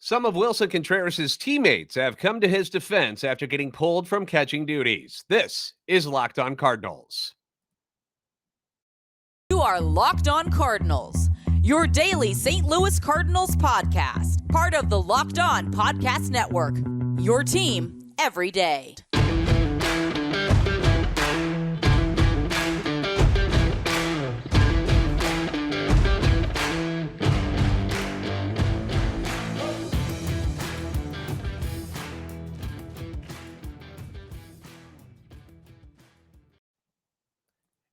Some of Willson Contreras' teammates have come to his defense after getting pulled from catching duties. This is Locked On Cardinals. You are Locked On Cardinals, your daily St. Louis Cardinals podcast, part of the Locked On Podcast Network, your team every day.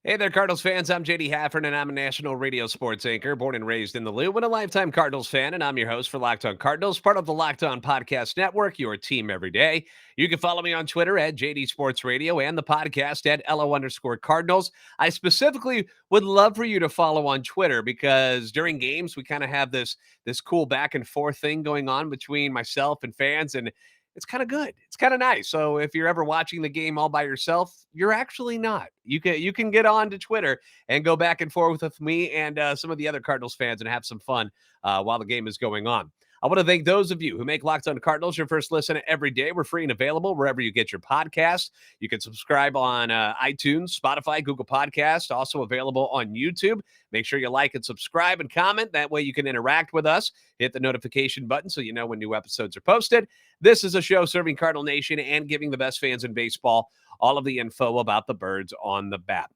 Hey there, Cardinals fans. I'm JD Hafford, and I'm a national radio sports anchor, born and raised in the Lou, and a lifetime Cardinals fan, and I'm your host for Locked On Cardinals, part of the Locked On Podcast Network, your team every day. You can follow me on Twitter at JD Sports Radio and the podcast at LO_Cardinals. I specifically would love for you to follow on Twitter because during games, we kind of have this cool back and forth thing going on between myself and fans, and it's kind of good. It's kind of nice. So if you're ever watching the game all by yourself, you're actually not. You can get on to Twitter and go back and forth with me and some of the other Cardinals fans and have some fun while the game is going on. I want to thank those of you who make Locked On Cardinals your first listen every day. We're free and available wherever you get your podcasts. You can subscribe on iTunes, Spotify, Google Podcasts, also available on YouTube. Make sure you like and subscribe and comment. That way you can interact with us. Hit the notification button so you know when new episodes are posted. This is a show serving Cardinal Nation and giving the best fans in baseball all of the info about the birds on the bat.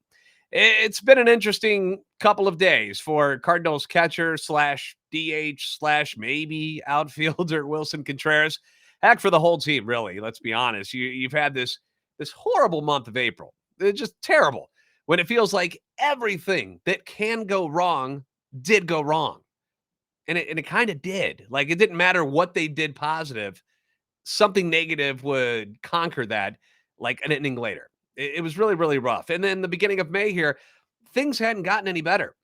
It's been an interesting couple of days for Cardinals catcher slash DH slash maybe outfielder Willson Contreras. Heck, for the whole team, really. Let's be honest. You've had this horrible month of April. It's just terrible when it feels like everything that can go wrong did go wrong. And it kind of did. Like, it didn't matter what they did positive. Something negative would conquer that like an inning later. It was really, really rough. And then the beginning of May here, things hadn't gotten any better.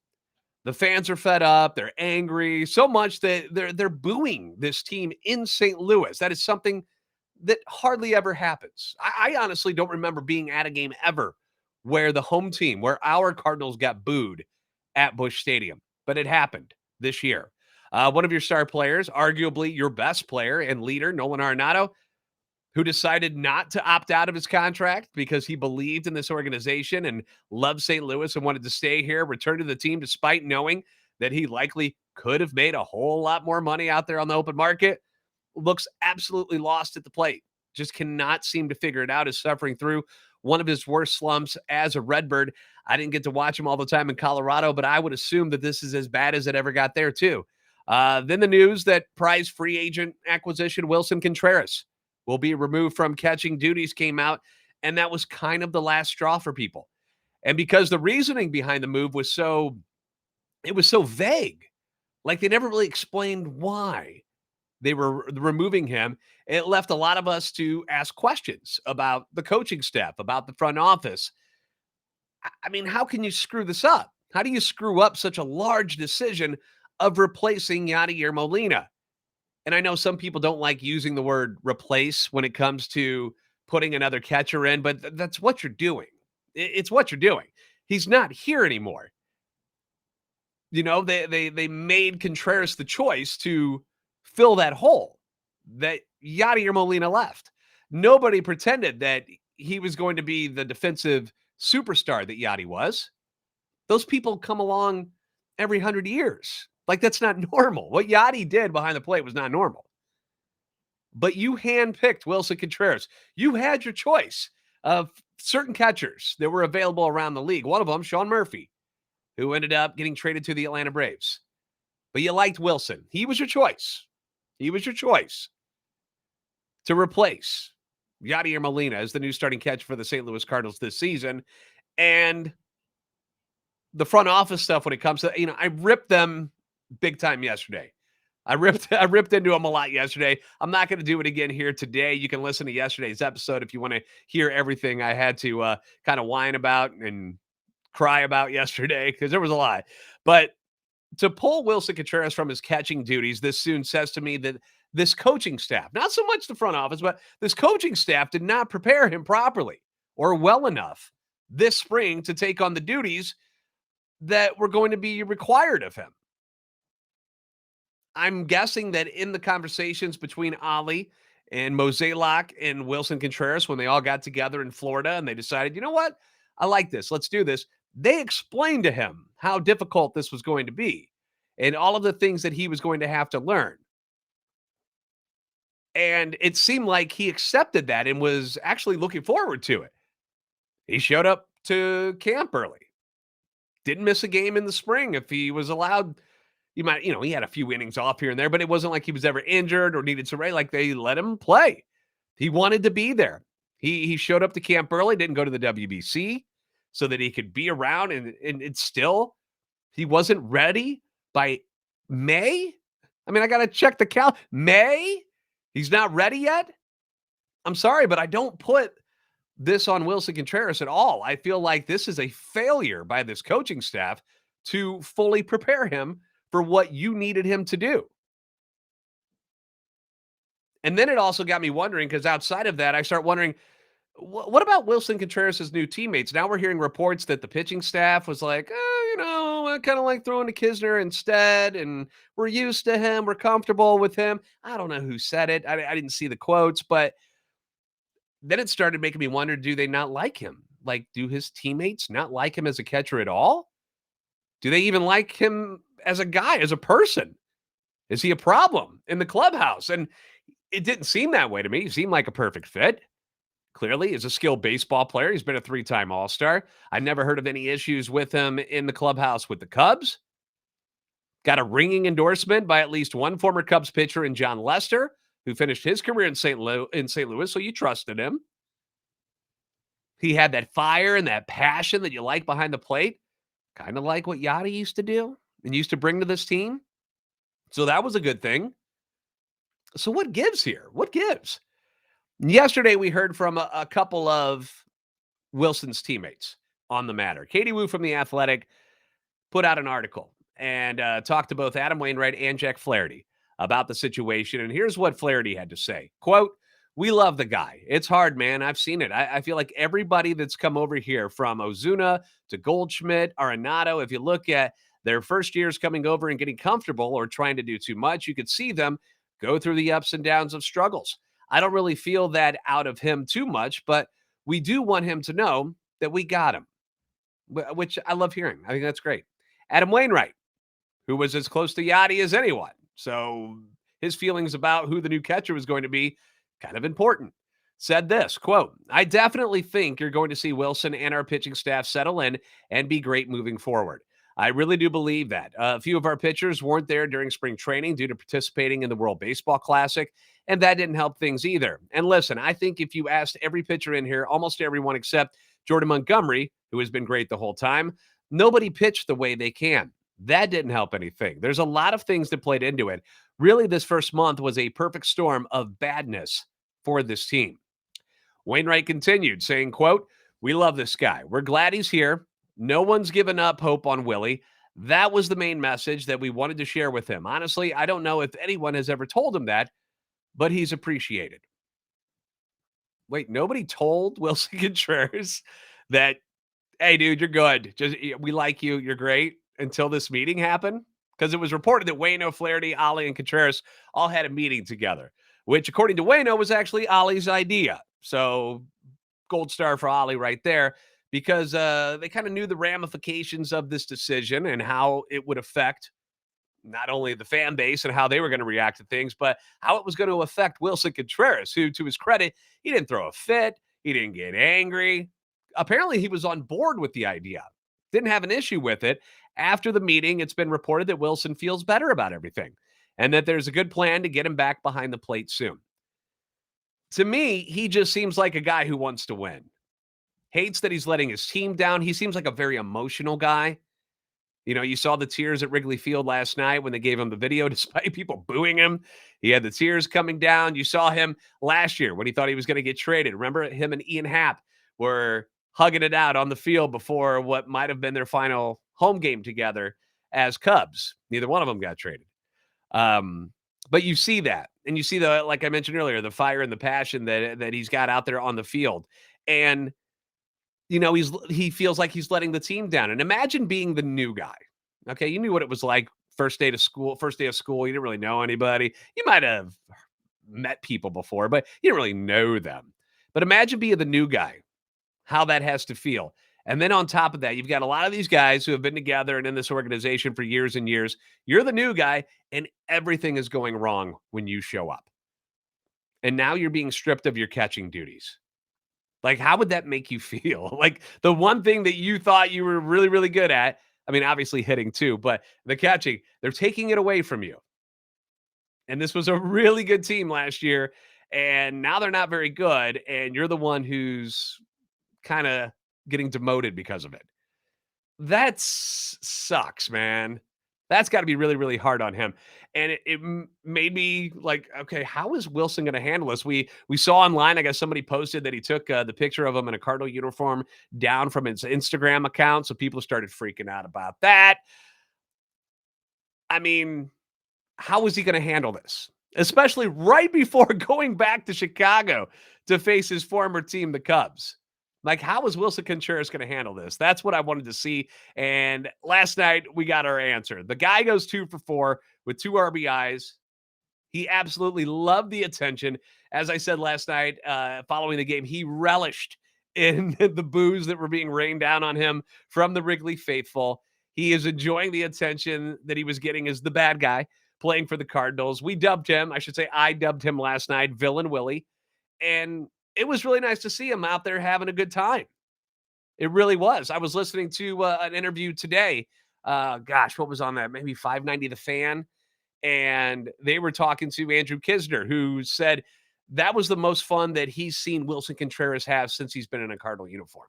The fans are fed up. They're angry so much that they're booing this team in St. Louis. That is something that hardly ever happens. I honestly don't remember being at a game ever where the home team, where our Cardinals got booed at Busch Stadium. But it happened this year. One of your star players, arguably your best player and leader, Nolan Arenado, who decided not to opt out of his contract because he believed in this organization and loved St. Louis and wanted to stay here, return to the team despite knowing that he likely could have made a whole lot more money out there on the open market, looks absolutely lost at the plate. Just cannot seem to figure it out, is suffering through one of his worst slumps as a Redbird. I didn't get to watch him all the time in Colorado, but I would assume that this is as bad as it ever got there too. Then the news that prize free agent acquisition Willson Contreras will be removed from catching duties came out, and that was kind of the last straw for people. And because the reasoning behind the move was so vague, like they never really explained why they were removing him, it left a lot of us to ask questions about the coaching staff, about the front office. I mean, how can you screw this up? How do you screw up such a large decision of replacing Yadier Molina? And I know some people don't like using the word replace when it comes to putting another catcher in, but that's what you're doing. It's what you're doing. He's not here anymore. You know, they made Contreras the choice to fill that hole that Yadier Molina left. Nobody pretended that he was going to be the defensive superstar that Yadi was. Those people come along every 100 years. Like, that's not normal. What Yadi did behind the plate was not normal. But you handpicked Willson Contreras. You had your choice of certain catchers that were available around the league. One of them, Sean Murphy, who ended up getting traded to the Atlanta Braves. But you liked Willson. He was your choice. He was your choice to replace Yadier Molina as the new starting catcher for the St. Louis Cardinals this season. And the front office stuff when it comes to, I ripped them big time yesterday. I ripped into them a lot yesterday. I'm not going to do it again here today. You can listen to yesterday's episode if you want to hear everything I had to kind of whine about and cry about yesterday, because there was a lot. But to pull Willson Contreras from his catching duties this soon says to me that this coaching staff, not so much the front office, but this coaching staff did not prepare him properly or well enough this spring to take on the duties that were going to be required of him. I'm guessing that in the conversations between Ollie and Mozeliak and Willson Contreras, when they all got together in Florida and they decided, you know what? I like this. Let's do this. They explained to him how difficult this was going to be and all of the things that he was going to have to learn. And it seemed like he accepted that and was actually looking forward to it. He showed up to camp early, didn't miss a game in the spring if he was allowed. He had a few innings off here and there, but it wasn't like he was ever injured or needed to rest. Like they let him play. He wanted to be there. He showed up to camp early, didn't go to the WBC so that he could be around, and it's still he wasn't ready by May. I mean, I got to check the May. He's not ready yet. I'm sorry, but I don't put this on Willson Contreras at all. I feel like this is a failure by this coaching staff to fully prepare him for what you needed him to do. And then it also got me wondering, because outside of that, I start wondering, what about Willson Contreras' new teammates? Now we're hearing reports that the pitching staff was like, I kind of like throwing to Kisner instead, and we're used to him. We're comfortable with him. I don't know who said it. I didn't see the quotes, but then it started making me wonder, do they not like him? Like, do his teammates not like him as a catcher at all? Do they even like him as a guy, as a person? Is he a problem in the clubhouse? And it didn't seem that way to me. He seemed like a perfect fit. Clearly, he's a skilled baseball player. He's been a 3-time All-Star. I never heard of any issues with him in the clubhouse with the Cubs. Got a ringing endorsement by at least one former Cubs pitcher in John Lester, who finished his career in St. Louis, so you trusted him. He had that fire and that passion that you like behind the plate, kind of like what Yachty used to do and used to bring to this team. So that was a good thing. So what gives here? What gives? Yesterday, we heard from a couple of Wilson's teammates on the matter. Katie Wu from The Athletic put out an article and talked to both Adam Wainwright and Jack Flaherty about the situation. And here's what Flaherty had to say. Quote, "We love the guy. It's hard, man. I've seen it. I feel like everybody that's come over here, from Ozuna to Goldschmidt, Arenado, if you look at their first years coming over and getting comfortable or trying to do too much, you could see them go through the ups and downs of struggles. I don't really feel that out of him too much, but we do want him to know that we got him," which I love hearing. I think that's great. Adam Wainwright, who was as close to Yachty as anyone. So his feelings about who the new catcher was going to be, kind of important, said this, quote, "I definitely think you're going to see Willson and our pitching staff settle in and be great moving forward. I really do believe that. A few of our pitchers weren't there during spring training due to participating in the World Baseball Classic, and that didn't help things either. And listen, I think if you asked every pitcher in here, almost everyone except Jordan Montgomery, who has been great the whole time, nobody pitched the way they can. That didn't help anything. There's a lot of things that played into it. Really, this first month was a perfect storm of badness for this team." Wainwright continued, saying, quote, "We love this guy. We're glad he's here. No one's given up hope on Willie. That was the main message that we wanted to share with him. Honestly, I don't know if anyone has ever told him that, but he's appreciated." Wait, nobody told Willson Contreras that, "Hey, dude, you're good. We like you. You're great," until this meeting happened? Because it was reported that Waino, Flaherty, Ollie, and Contreras all had a meeting together, which, according to Waino, was actually Ollie's idea. So gold star for Ollie right there, because they kind of knew the ramifications of this decision and how it would affect not only the fan base and how they were going to react to things, but how it was going to affect Willson Contreras, who, to his credit, he didn't throw a fit. He didn't get angry. Apparently, he was on board with the idea. Didn't have an issue with it. After the meeting, it's been reported that Willson feels better about everything and that there's a good plan to get him back behind the plate soon. To me, he just seems like a guy who wants to win. Hates that he's letting his team down. He seems like a very emotional guy. You saw the tears at Wrigley Field last night when they gave him the video, despite people booing him. He had the tears coming down. You saw him last year when he thought he was going to get traded. Remember, him and Ian Happ were hugging it out on the field before what might have been their final home game together as Cubs. Neither one of them got traded. But you see that, and you see like I mentioned earlier, the fire and the passion that he's got out there on the field. And he feels like he's letting the team down. And imagine being the new guy. Okay, you knew what it was like first day of school, you didn't really know anybody. You might have met people before, but you didn't really know them. But imagine being the new guy, how that has to feel. And then on top of that, you've got a lot of these guys who have been together and in this organization for years and years. You're the new guy, and everything is going wrong when you show up. And now you're being stripped of your catching duties. Like, how would that make you feel? Like, the one thing that you thought you were really, really good at, I mean, obviously hitting too, but the catching, they're taking it away from you. And this was a really good team last year. And now they're not very good. And you're the one who's kind of getting demoted because of it. That sucks, man. That's got to be really, really hard on him. And it made me like, okay, how is Willson going to handle this? We saw online, I guess somebody posted that he took the picture of him in a Cardinal uniform down from his Instagram account. So people started freaking out about that. I mean, how is he going to handle this? Especially right before going back to Chicago to face his former team, the Cubs. Like, how is Willson Contreras going to handle this? That's what I wanted to see. And last night, we got our answer. The guy goes 2 for 4 with 2 RBIs. He absolutely loved the attention. As I said last night, following the game, he relished in the boos that were being rained down on him from the Wrigley faithful. He is enjoying the attention that he was getting as the bad guy playing for the Cardinals. We dubbed him, I should say I dubbed him last night, Villain Willie. And it was really nice to see him out there having a good time. It really was. I was listening to an interview today. What was on that? Maybe 590 The Fan. And they were talking to Andrew Kisner, who said that was the most fun that he's seen Willson Contreras have since he's been in a Cardinal uniform.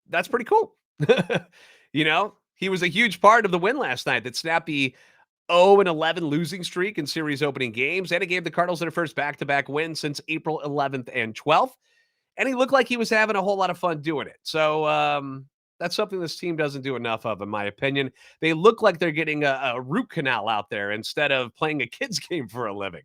That's pretty cool. He was a huge part of the win last night that snapped the 0-11 losing streak in series opening games, and it gave the Cardinals their first back-to-back win since April 11th and 12th. And he looked like he was having a whole lot of fun doing it. So that's something this team doesn't do enough of, in my opinion. They look like they're getting a root canal out there instead of playing a kid's game for a living.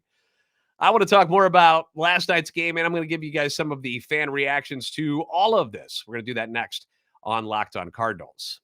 I want to talk more about last night's game, and I'm going to give you guys some of the fan reactions to all of this. We're going to do that next on Locked On Cardinals.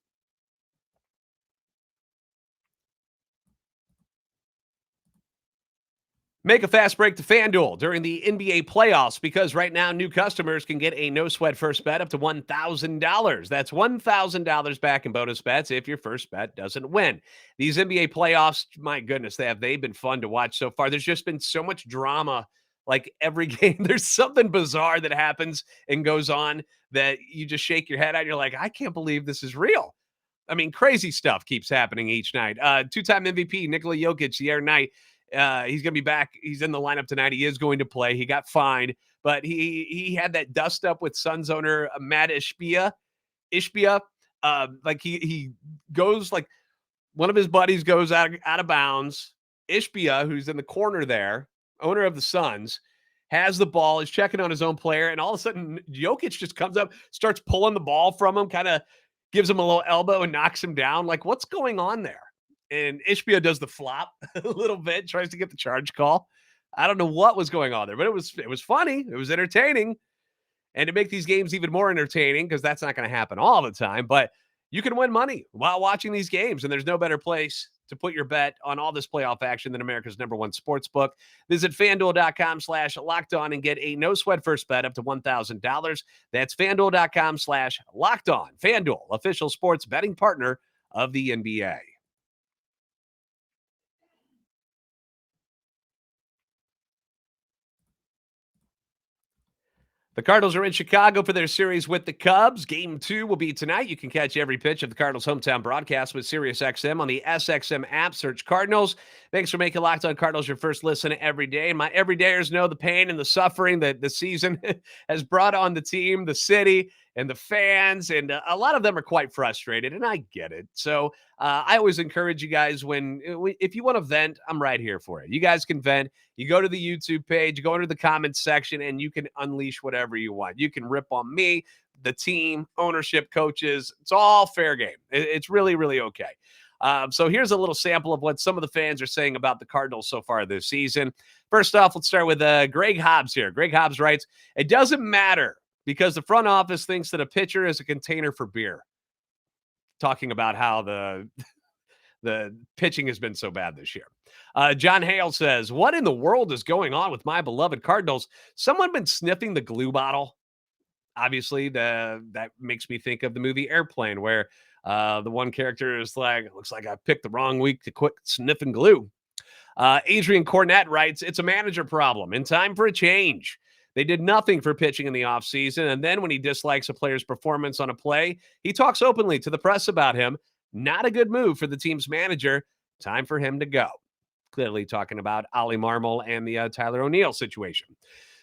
Make a fast break to FanDuel during the NBA playoffs because right now new customers can get a no-sweat first bet up to $1,000. That's $1,000 back in bonus bets if your first bet doesn't win. These NBA playoffs, my goodness, they've been fun to watch so far. There's just been so much drama. Like every game, there's something bizarre that happens and goes on that you just shake your head at. You're like, I can't believe this is real. I mean, crazy stuff keeps happening each night. Two-time MVP Nikola Jokic the other night. He's going to be back. He's in the lineup tonight. He is going to play. He got fined, but he had that dust up with Suns owner Matt Ishbia. Like he goes like one of his buddies goes out of bounds. Ishbia, who's in the corner there, owner of the Suns, has the ball, is checking on his own player, and all of a sudden Jokic just comes up, starts pulling the ball from him, kind of gives him a little elbow and knocks him down. Like, what's going on there? And Ishbia does the flop a little bit, tries to get the charge call. I don't know what was going on there, but it was funny. It was entertaining. And to make these games even more entertaining, because that's not going to happen all the time, but you can win money while watching these games. And there's no better place to put your bet on all this playoff action than America's #1 sports book. Visit FanDuel.com/LockedOn and get a no-sweat first bet up to $1,000. That's FanDuel.com/LockedOn. FanDuel, official sports betting partner of the NBA. The Cardinals are in Chicago for their series with the Cubs. Game 2 will be tonight. You can catch every pitch of the Cardinals' hometown broadcast with SiriusXM on the SXM app. Search Cardinals. Thanks for making Locked On Cardinals your first listen every day. And my everydayers know the pain and the suffering that the season has brought on the team, the city, and the fans. And a lot of them are quite frustrated, and I get it. So I always encourage you guys if you want to vent, I'm right here for it. You guys can vent. You go to the YouTube page, you go into the comments section, and you can unleash whatever you want. You can rip on me, the team, ownership, coaches. It's all fair game. It's really, really okay. So here's a little sample of what some of the fans are saying about the Cardinals so far this season. First off, let's start with Greg Hobbs here. Greg Hobbs writes, "It doesn't matter because the front office thinks that a pitcher is a container for beer." Talking about how The pitching has been so bad this year. John Hale says, what in the world is going on with my beloved Cardinals? Someone been sniffing the glue bottle? Obviously, that makes me think of the movie Airplane, where the one character is like, looks like I picked the wrong week to quit sniffing glue. Adrian Cornett writes, it's a manager problem and time for a change. They did nothing for pitching in the offseason, and then when he dislikes a player's performance on a play, he talks openly to the press about him. Not a good move for the team's manager. Time for him to go. Clearly talking about Ollie Marmol and the Tyler O'Neill situation.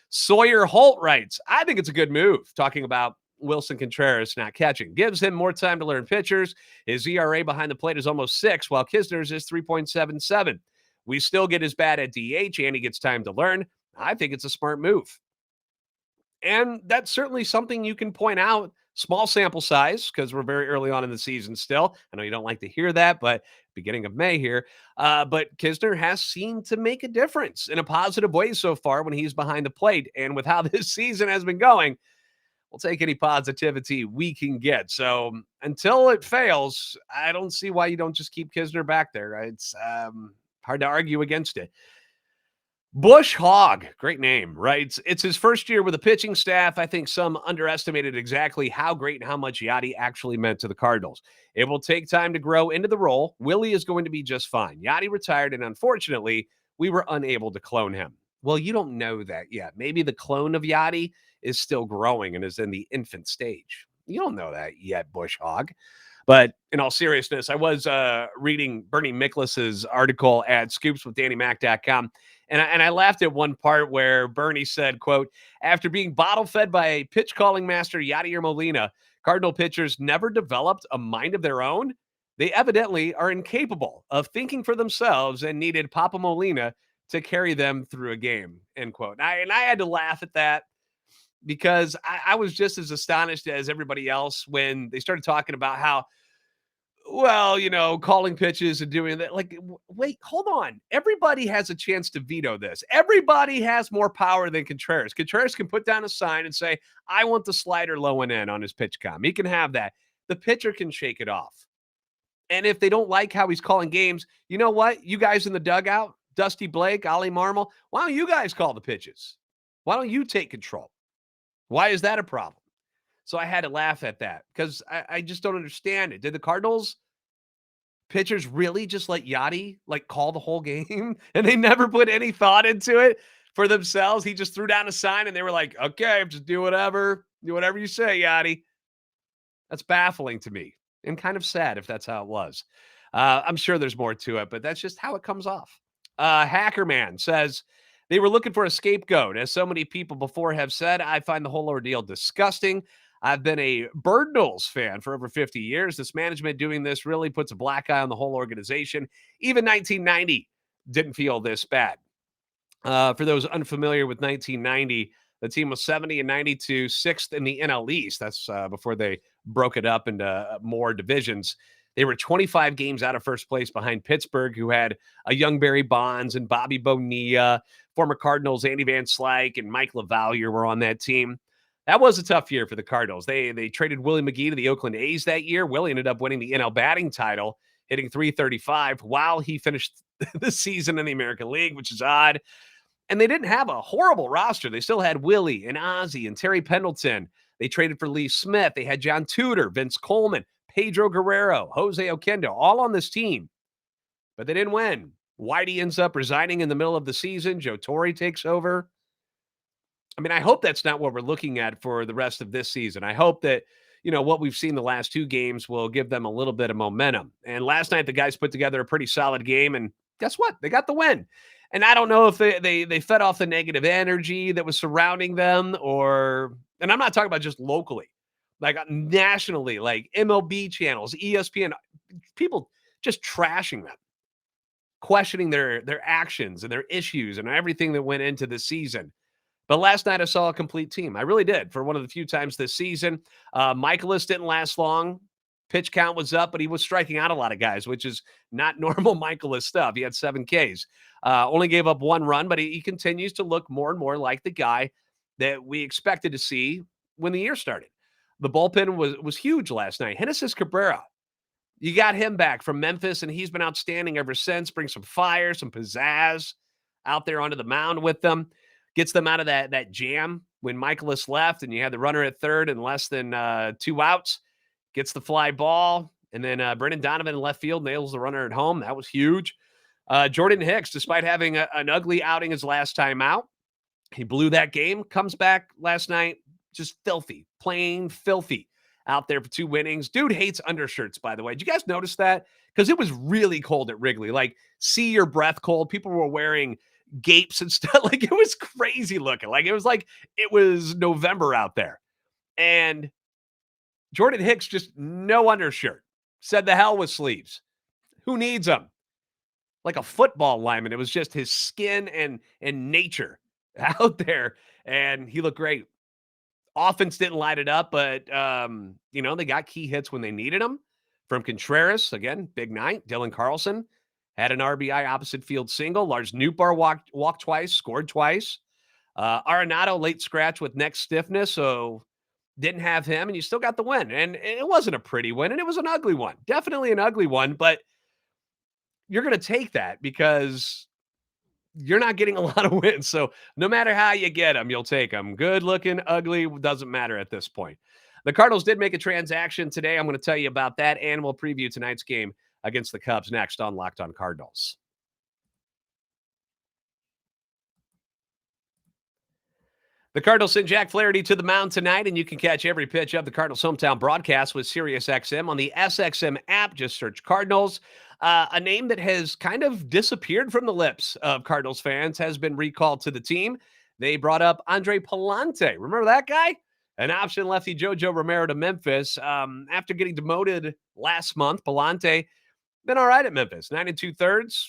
Sawyer Holt writes, I think it's a good move, talking about Willson Contreras not catching. Gives him more time to learn pitchers. His ERA behind the plate is almost 6, while Kisner's is 3.77. We still get his bat at DH, and he gets time to learn. I think it's a smart move. And that's certainly something you can point out. Small sample size, because we're very early on in the season still. I know you don't like to hear that, but beginning of May here. But Kisner has seemed to make a difference in a positive way so far when he's behind the plate. And with how this season has been going, we'll take any positivity we can get. So until it fails, I don't see why you don't just keep Kisner back there. It's hard to argue against it. Bush Hogg, great name, right? It's his first year with a pitching staff. I think some underestimated exactly how great and how much Yadi actually meant to the Cardinals. It will take time to grow into the role. Willie is going to be just fine. Yadi retired, and unfortunately, we were unable to clone him. Well, you don't know that yet. Maybe the clone of Yadi is still growing and is in the infant stage. You don't know that yet, Bush Hogg. But in all seriousness, I was reading Bernie Miklas's article at scoopswithdannymac.com, and I laughed at one part where Bernie said, quote, after being bottle fed by a pitch calling master, Yadier Molina, Cardinal pitchers never developed a mind of their own. They evidently are incapable of thinking for themselves and needed Papa Molina to carry them through a game, end quote. And I had to laugh at that, because I was just as astonished as everybody else when they started talking about how, well, calling pitches and doing that. Like, wait, hold on. Everybody has a chance to veto this. Everybody has more power than Contreras. Contreras can put down a sign and say, I want the slider low and in on his pitch com. He can have that. The pitcher can shake it off. And if they don't like how he's calling games, you know what? You guys in the dugout, Dusty Blake, Ollie Marmol, why don't you guys call the pitches? Why don't you take control? Why is that a problem? So I had to laugh at that, because I just don't understand it. Did the Cardinals pitchers really just let Yadi call the whole game and they never put any thought into it for themselves? He just threw down a sign and they were like, okay, just do whatever you say, Yadi. That's baffling to me and kind of sad if that's how it was. I'm sure there's more to it, but that's just how it comes off. Hackerman says, they were looking for a scapegoat. As so many people before have said, I find the whole ordeal disgusting. I've been a Cardinals fan for over 50 years. This management doing this really puts a black eye on the whole organization. Even 1990 didn't feel this bad. For those unfamiliar with 1990, the team was 70 and 92, 6th in the NL East. That's before they broke it up into more divisions. They were 25 games out of first place behind Pittsburgh, who had a young Barry Bonds and Bobby Bonilla. Former Cardinals Andy Van Slyke and Mike LaValliere were on that team. That was a tough year for the Cardinals. They traded Willie McGee to the Oakland A's that year. Willie ended up winning the NL batting title, hitting .335 while he finished the season in the American League, which is odd. And they didn't have a horrible roster. They still had Willie and Ozzie and Terry Pendleton. They traded for Lee Smith. They had John Tudor, Vince Coleman, Pedro Guerrero, Jose Oquendo, all on this team. But they didn't win. Whitey ends up resigning in the middle of the season. Joe Torre takes over. I mean, I hope that's not what we're looking at for the rest of this season. I hope that, what we've seen the last 2 games will give them a little bit of momentum. And last night, the guys put together a pretty solid game. And guess what? They got the win. And I don't know if they fed off the negative energy that was surrounding them, and I'm not talking about just locally, like nationally, like MLB channels, ESPN, people just trashing them, questioning their actions and their issues and everything that went into the season. But last night I saw a complete team. I really did, for one of the few times this season. Michaelis didn't last long. Pitch count was up, but he was striking out a lot of guys, which is not normal Michaelis stuff. He had 7 Ks. Only gave up 1 run, but he continues to look more and more like the guy that we expected to see when the year started. The bullpen was huge last night. Genesis Cabrera, You got him back from Memphis, and he's been outstanding ever since. Brings some fire, some pizzazz out there onto the mound with them. Gets them out of that jam when Michaelis left, and you had the runner at third and less than 2 outs. Gets the fly ball, and then Brendan Donovan in left field nails the runner at home. That was huge. Jordan Hicks, despite having an ugly outing his last time out, he blew that game, comes back last night, just filthy, plain filthy out there for 2 innings. Dude hates undershirts, by the way. Did you guys notice that? Because it was really cold at Wrigley. Like, see your breath cold. People were wearing gapes and stuff. Like, it was crazy looking. Like it was November out there. And Jordan Hicks, just no undershirt. Said the hell with sleeves. Who needs them? Like a football lineman. It was just his skin and nature out there, and he looked great. Offense didn't light it up, but they got key hits when they needed them. From Contreras, again, big night. Dylan Carlson had an RBI opposite field single. Lars Nootbaar walked twice, scored twice. Arenado late scratch with neck stiffness, so didn't have him, and you still got the win. And it wasn't a pretty win, and it was an ugly one. Definitely an ugly one, but you're going to take that because you're not getting a lot of wins. So no matter how you get them, you'll take them. Good looking, ugly, doesn't matter at this point. The Cardinals did make a transaction today. I'm going to tell you about that, and we'll preview tonight's game against the Cubs next on Locked On Cardinals. The Cardinals send Jack Flaherty to the mound tonight, and you can catch every pitch of the Cardinals' hometown broadcast with SiriusXM on the SXM app. Just search Cardinals. A name that has kind of disappeared from the lips of Cardinals fans has been recalled to the team. They brought up Andre Pallante. Remember that guy? An option lefty Jojo Romero to Memphis. After getting demoted last month, Pallante been all right at Memphis. 9 2/3.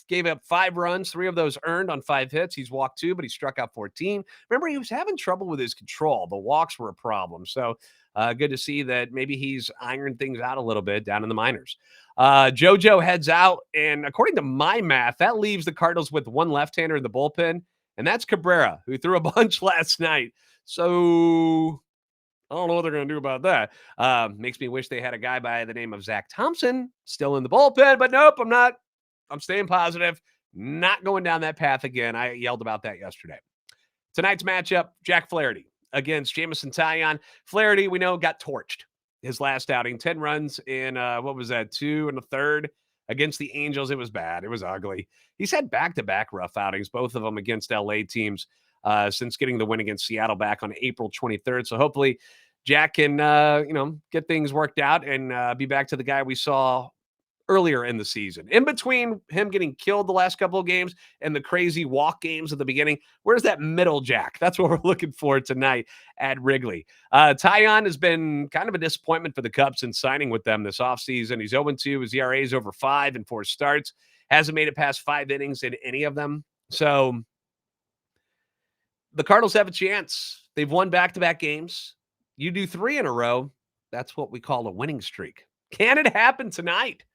Gave up 5 runs, 3 of those earned on 5 hits. He's walked 2, but he struck out 14. Remember, he was having trouble with his control. The walks were a problem. So good to see that maybe he's ironed things out a little bit down in the minors. JoJo heads out, and according to my math, that leaves the Cardinals with 1 left-hander in the bullpen, and that's Cabrera, who threw a bunch last night. So I don't know what they're going to do about that. Makes me wish they had a guy by the name of Zach Thompson still in the bullpen, but nope, I'm not. I'm staying positive, not going down that path again. I yelled about that yesterday. Tonight's matchup, Jack Flaherty against Jamison Taillon. Flaherty, we know, got torched his last outing. 10 runs in, 2 1/3 against the Angels. It was bad. It was ugly. He's had back-to-back rough outings, both of them against LA teams since getting the win against Seattle back on April 23rd. So hopefully Jack can, get things worked out and be back to the guy we saw earlier in the season. In between him getting killed the last couple of games and the crazy walk games at the beginning, where's that middle Jack? That's what we're looking for tonight at Wrigley. Taillon has been kind of a disappointment for the Cubs in signing with them this offseason. He's 0-2. His ERA is over 5 in 4 starts. Hasn't made it past 5 innings in any of them. So the Cardinals have a chance. They've won back-to-back games. You do 3 in a row, that's what we call a winning streak. Can it happen tonight?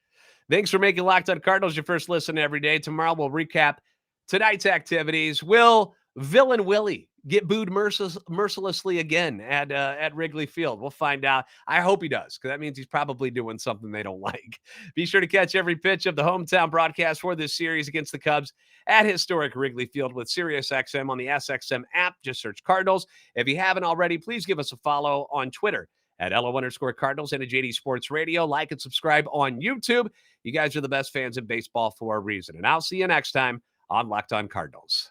Thanks for making Locked On Cardinals your first listen every day. Tomorrow we'll recap tonight's activities. Will villain Willie get booed mercilessly again at Wrigley Field? We'll find out. I hope he does, because that means he's probably doing something they don't like. Be sure to catch every pitch of the hometown broadcast for this series against the Cubs at historic Wrigley Field with SiriusXM on the SXM app. Just search Cardinals. If you haven't already, please give us a follow on Twitter at LO_Cardinals and at JD Sports Radio. Like and subscribe on YouTube. You guys are the best fans of baseball for a reason. And I'll see you next time on Locked On Cardinals.